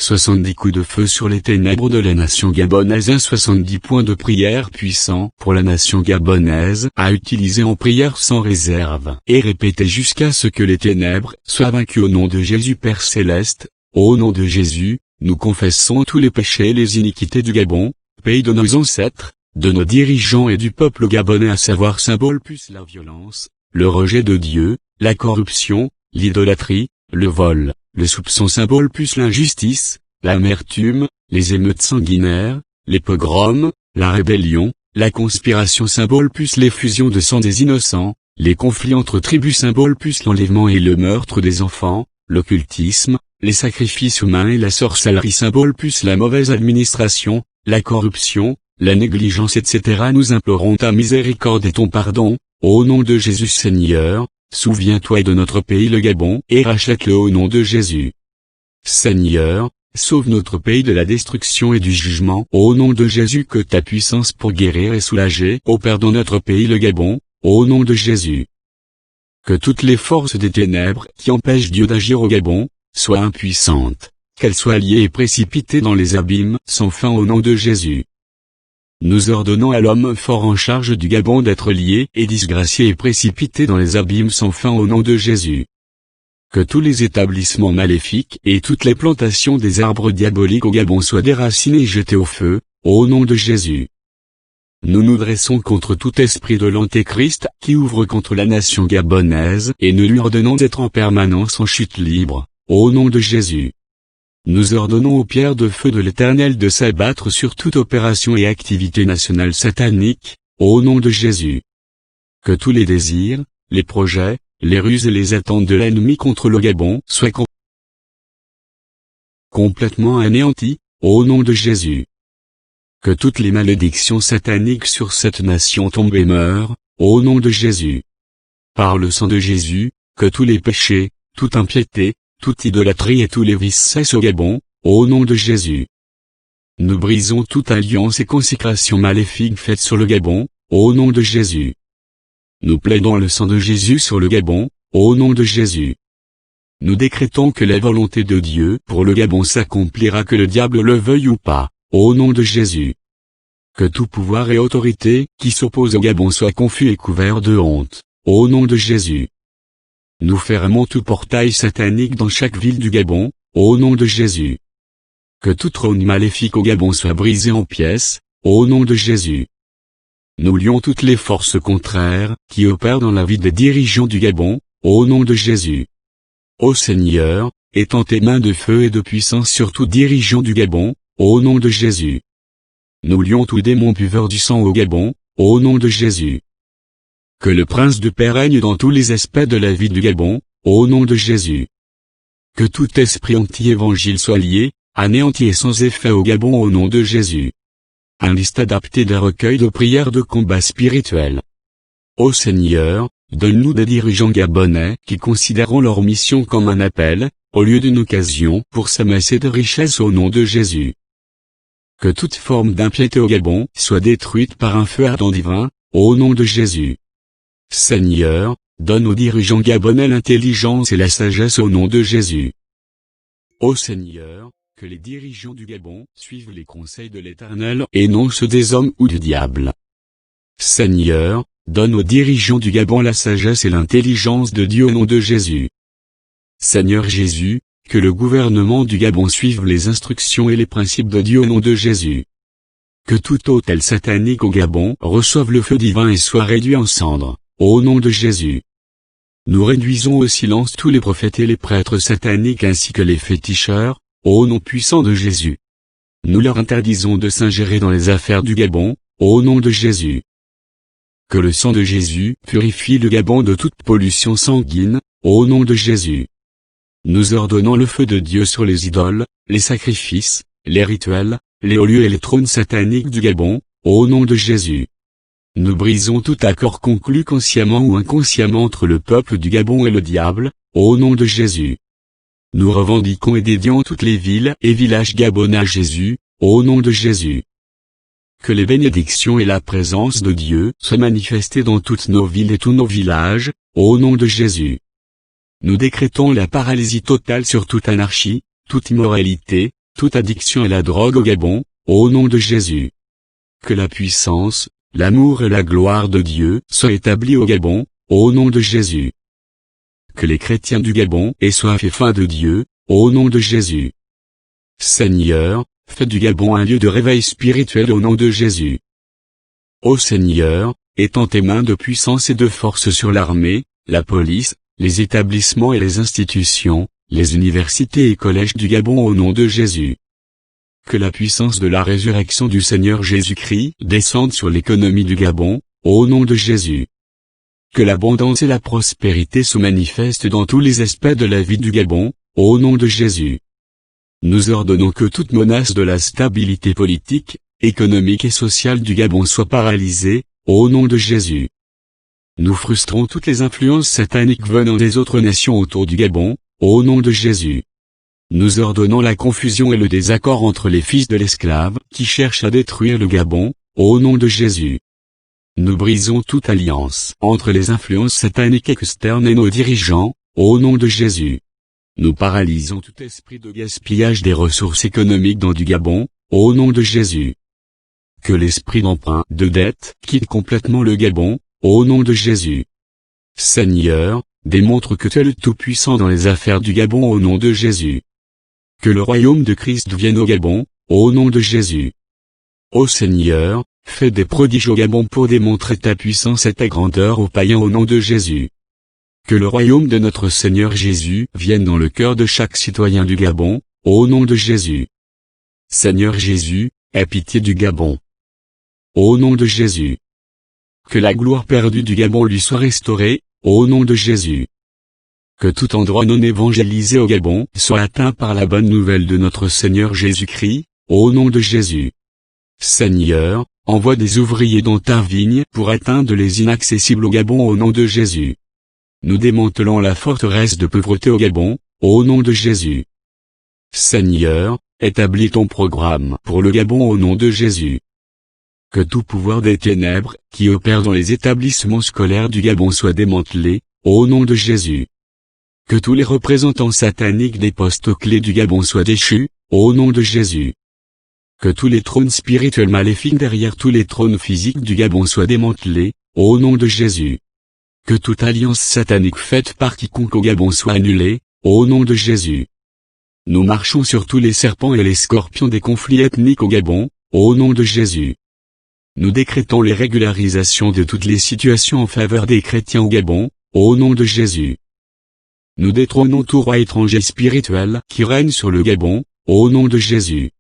70 coups de feu sur les ténèbres de la nation gabonaise. 70 points de prière puissants pour la nation gabonaise, à utiliser en prière sans réserve, et répéter jusqu'à ce que les ténèbres soient vaincues au nom de Jésus. Père Céleste, au nom de Jésus, nous confessons tous les péchés et les iniquités du Gabon, pays de nos ancêtres, de nos dirigeants et du peuple gabonais, à savoir symbole plus la violence, le rejet de Dieu, la corruption, l'idolâtrie, le vol, le soupçon, symbole plus l'injustice, l'amertume, les émeutes sanguinaires, les pogroms, la rébellion, la conspiration, symbole plus l'effusion de sang des innocents, les conflits entre tribus, symbole plus l'enlèvement et le meurtre des enfants, l'occultisme, les sacrifices humains et la sorcellerie, symbole plus la mauvaise administration, la corruption, la négligence, etc. Nous implorons ta miséricorde et ton pardon, au nom de Jésus. Seigneur, souviens-toi de notre pays le Gabon, et rachète-le au nom de Jésus. Seigneur, sauve notre pays de la destruction et du jugement, au nom de Jésus. Que ta puissance pour guérir et soulager opère dans notre pays le Gabon, au nom de Jésus. Que toutes les forces des ténèbres qui empêchent Dieu d'agir au Gabon, soient impuissantes, qu'elles soient liées et précipitées dans les abîmes sans fin au nom de Jésus. Nous ordonnons à l'homme fort en charge du Gabon d'être lié et disgracié et précipité dans les abîmes sans fin au nom de Jésus. Que tous les établissements maléfiques et toutes les plantations des arbres diaboliques au Gabon soient déracinés et jetés au feu, au nom de Jésus. Nous nous dressons contre tout esprit de l'Antéchrist qui ouvre contre la nation gabonaise et nous lui ordonnons d'être en permanence en chute libre, au nom de Jésus. Nous ordonnons aux pierres de feu de l'Éternel de s'abattre sur toute opération et activité nationale satanique, au nom de Jésus. Que tous les désirs, les projets, les ruses et les attentes de l'ennemi contre le Gabon soient complètement anéantis, au nom de Jésus. Que toutes les malédictions sataniques sur cette nation tombent et meurent, au nom de Jésus. Par le sang de Jésus, que tous les péchés, toute impiété, toute idolâtrie et tous les vices cessent au Gabon, au nom de Jésus. Nous brisons toute alliance et consécration maléfique faite sur le Gabon, au nom de Jésus. Nous plaidons le sang de Jésus sur le Gabon, au nom de Jésus. Nous décrétons que la volonté de Dieu pour le Gabon s'accomplira que le diable le veuille ou pas, au nom de Jésus. Que tout pouvoir et autorité qui s'oppose au Gabon soit confus et couvert de honte, au nom de Jésus. Nous fermons tout portail satanique dans chaque ville du Gabon, au nom de Jésus. Que tout trône maléfique au Gabon soit brisé en pièces, au nom de Jésus. Nous lions toutes les forces contraires qui opèrent dans la vie des dirigeants du Gabon, au nom de Jésus. Ô Seigneur, étends tes mains de feu et de puissance sur tout dirigeant du Gabon, au nom de Jésus. Nous lions tout démon buveur du sang au Gabon, au nom de Jésus. Que le prince de paix règne dans tous les aspects de la vie du Gabon, au nom de Jésus. Que tout esprit anti-évangile soit lié, anéanti et sans effet au Gabon au nom de Jésus. Un liste adapté des recueils de prières de combat spirituel. Ô Seigneur, donne-nous des dirigeants gabonais qui considéreront leur mission comme un appel, au lieu d'une occasion pour s'amasser de richesses au nom de Jésus. Que toute forme d'impiété au Gabon soit détruite par un feu ardent divin, au nom de Jésus. Seigneur, donne aux dirigeants gabonais l'intelligence et la sagesse au nom de Jésus. Ô Seigneur, que les dirigeants du Gabon suivent les conseils de l'Éternel et non ceux des hommes ou du diable. Seigneur, donne aux dirigeants du Gabon la sagesse et l'intelligence de Dieu au nom de Jésus. Seigneur Jésus, que le gouvernement du Gabon suive les instructions et les principes de Dieu au nom de Jésus. Que tout autel satanique au Gabon reçoive le feu divin et soit réduit en cendres, au nom de Jésus. Nous réduisons au silence tous les prophètes et les prêtres sataniques ainsi que les féticheurs, au nom puissant de Jésus. Nous leur interdisons de s'ingérer dans les affaires du Gabon, au nom de Jésus. Que le sang de Jésus purifie le Gabon de toute pollution sanguine, au nom de Jésus. Nous ordonnons le feu de Dieu sur les idoles, les sacrifices, les rituels, les hauts lieux et les trônes sataniques du Gabon, au nom de Jésus. Nous brisons tout accord conclu consciemment ou inconsciemment entre le peuple du Gabon et le diable, au nom de Jésus. Nous revendiquons et dédions toutes les villes et villages gabonais à Jésus, au nom de Jésus. Que les bénédictions et la présence de Dieu soient manifestées dans toutes nos villes et tous nos villages, au nom de Jésus. Nous décrétons la paralysie totale sur toute anarchie, toute immoralité, toute addiction à la drogue au Gabon, au nom de Jésus. Que la puissance, l'amour et la gloire de Dieu soient établis au Gabon, au nom de Jésus. Que les chrétiens du Gabon aient soif et faim de Dieu, au nom de Jésus. Seigneur, fais du Gabon un lieu de réveil spirituel au nom de Jésus. Ô Seigneur, étends tes mains de puissance et de force sur l'armée, la police, les établissements et les institutions, les universités et collèges du Gabon au nom de Jésus. Que la puissance de la résurrection du Seigneur Jésus-Christ descende sur l'économie du Gabon, au nom de Jésus. Que l'abondance et la prospérité se manifestent dans tous les aspects de la vie du Gabon, au nom de Jésus. Nous ordonnons que toute menace de la stabilité politique, économique et sociale du Gabon soit paralysée, au nom de Jésus. Nous frustrons toutes les influences sataniques venant des autres nations autour du Gabon, au nom de Jésus. Nous ordonnons la confusion et le désaccord entre les fils de l'esclave qui cherchent à détruire le Gabon, au nom de Jésus. Nous brisons toute alliance entre les influences sataniques externes et nos dirigeants, au nom de Jésus. Nous paralysons tout esprit de gaspillage des ressources économiques dans du Gabon, au nom de Jésus. Que l'esprit d'emprunt, de dette, quitte complètement le Gabon, au nom de Jésus. Seigneur, démontre que tu es le Tout-Puissant dans les affaires du Gabon au nom de Jésus. Que le royaume de Christ vienne au Gabon, au nom de Jésus. Ô Seigneur, fais des prodiges au Gabon pour démontrer ta puissance et ta grandeur aux païens au nom de Jésus. Que le royaume de notre Seigneur Jésus vienne dans le cœur de chaque citoyen du Gabon, au nom de Jésus. Seigneur Jésus, aie pitié du Gabon. Au nom de Jésus. Que la gloire perdue du Gabon lui soit restaurée, au nom de Jésus. Que tout endroit non évangélisé au Gabon soit atteint par la bonne nouvelle de notre Seigneur Jésus-Christ, au nom de Jésus. Seigneur, envoie des ouvriers dans ta vigne pour atteindre les inaccessibles au Gabon au nom de Jésus. Nous démantelons la forteresse de pauvreté au Gabon, au nom de Jésus. Seigneur, établis ton programme pour le Gabon au nom de Jésus. Que tout pouvoir des ténèbres, qui opère dans les établissements scolaires du Gabon soit démantelé, au nom de Jésus. Que tous les représentants sataniques des postes clés du Gabon soient déchus, au nom de Jésus. Que tous les trônes spirituels maléfiques derrière tous les trônes physiques du Gabon soient démantelés, au nom de Jésus. Que toute alliance satanique faite par quiconque au Gabon soit annulée, au nom de Jésus. Nous marchons sur tous les serpents et les scorpions des conflits ethniques au Gabon, au nom de Jésus. Nous décrétons les régularisations de toutes les situations en faveur des chrétiens au Gabon, au nom de Jésus. Nous détrônons tout roi étranger spirituel qui règne sur le Gabon, au nom de Jésus.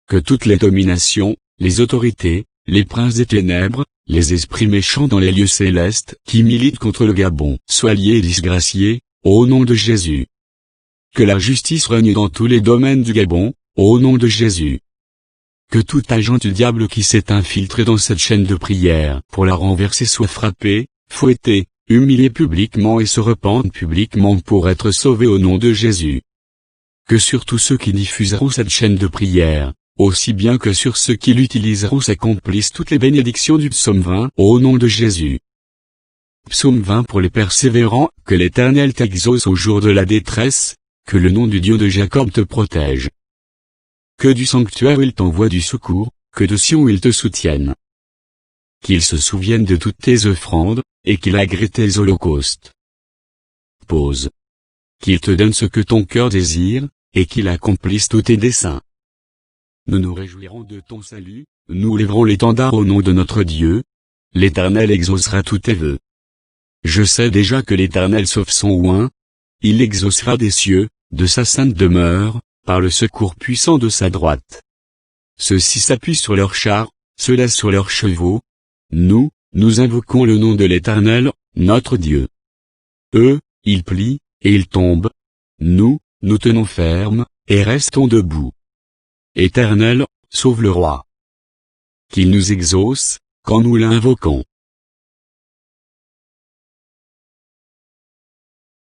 Que toutes les dominations, les autorités, les princes des ténèbres, les esprits méchants dans les lieux célestes qui militent contre le Gabon soient liés et disgraciés, au nom de Jésus. Que la justice règne dans tous les domaines du Gabon, au nom de Jésus. Que tout agent du diable qui s'est infiltré dans cette chaîne de prière pour la renverser soit frappé, fouetté, humilié publiquement et se repente publiquement pour être sauvé au nom de Jésus. Que sur tous ceux qui diffuseront cette chaîne de prière, aussi bien que sur ceux qui l'utiliseront s'accomplissent toutes les bénédictions du psaume 20 au nom de Jésus. Psaume 20 pour les persévérants, que l'Éternel t'exauce au jour de la détresse, que le nom du Dieu de Jacob te protège. Que du sanctuaire il t'envoie du secours, que de Sion il te soutienne. Qu'il se souvienne de toutes tes offrandes, et qu'il agrée tes holocaustes. Pause. Qu'il te donne ce que ton cœur désire, et qu'il accomplisse tous tes desseins. Nous nous réjouirons de ton salut, nous lèverons l'étendard au nom de notre Dieu. L'Éternel exaucera tous tes vœux. Je sais déjà que l'Éternel sauve son oint. Il exaucera des cieux, de sa sainte demeure, par le secours puissant de sa droite. Ceux-ci s'appuient sur leurs chars, ceux-là sur leurs chevaux. Nous invoquons le nom de l'Éternel, notre Dieu. Eux, ils plient, et ils tombent. Nous tenons ferme, et restons debout. Éternel, sauve le roi. Qu'il nous exauce, quand nous l'invoquons.